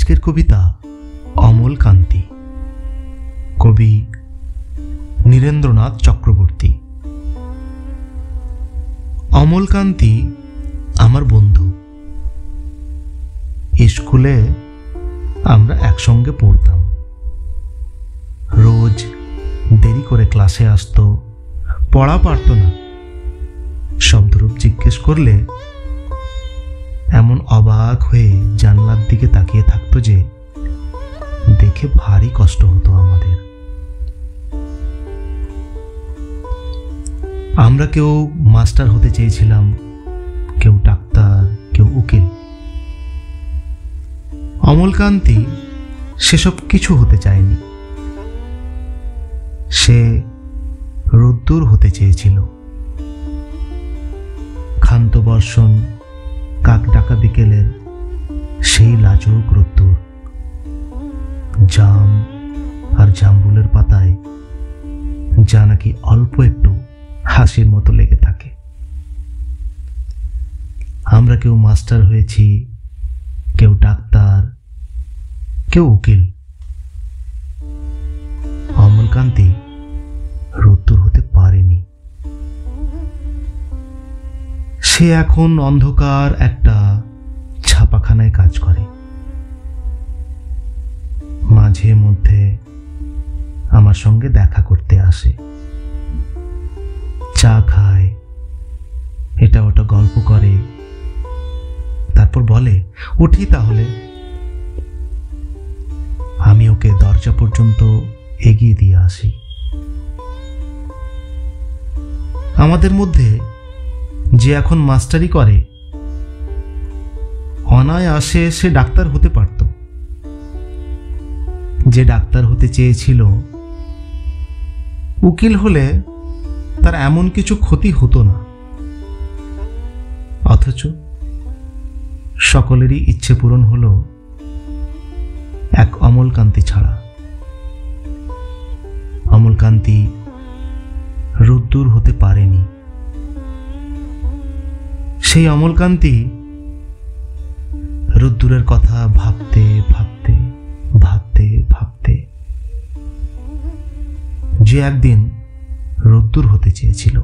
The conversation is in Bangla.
আজকের কবিতা অমল কান্তি, কবি নীরেন্দ্রনাথ চক্রবর্তী। অমল কান্তি আমার বন্ধু। স্কুলে আমরা একসঙ্গে পড়তাম। রোজ দেরি করে ক্লাসে আসতো, পড়া পারত না। শব্দরূপ জিজ্ঞেস করলে এমন অবাক হয়ে জানলার দিকে তাকিয়ে থাকতো যে দেখে ভারী কষ্ট হতো আমাদের। আমরা কেউ মাস্টার হতে চেয়েছিলাম, কেউ ডাক্তার, কেউ উকিল। অমল কান্তি সেসব কিছু হতে চায়নি। সে রোদ্দুর হতে চেয়েছিল। ক্ষান্ত বর্ষণ, কাক ডাকা বিকেলের সেই লাজুক রোদ্দুর, জাম আর জামরুলের পাতায় যা নাকি অল্প একটু হাসির মতো লেগে থাকে। আমরা কেউ মাস্টার হয়েছি, কেউ ডাক্তার, কেউ উকিল। অমল কান্তি রোদ্দুর হতে পারেনি। সে এখন অন্ধকার একটা ছাপাখানায় কাজ করে। মাঝে মধ্যে আমার সঙ্গে দেখা করতে আসে, চা খায়, এটা ওটা গল্প করে, তারপর বলে উঠি তাহলে। আমি ওকে দরজা পর্যন্ত এগিয়ে দিয়ে আসি। আমাদের মধ্যে যে এখন মাস্টারি করে, অনায়াসে সে ডাক্তার হতে পারত। যে ডাক্তার হতে চেয়েছিল, উকিল হলে তার এমন কিছু ক্ষতি হতো না। অথচ সকলেরই ইচ্ছে পূরণ হলো এক অমল কান্তি ছাড়া। অমল কান্তি রোদ্দুর হতে পারেনি। সেই অমল কান্তি রোদ্দুরের কথা ভাবতে ভাবতে ভাবতে ভাবতে যে একদিন রোদ্দুর হতে চেয়েছিল।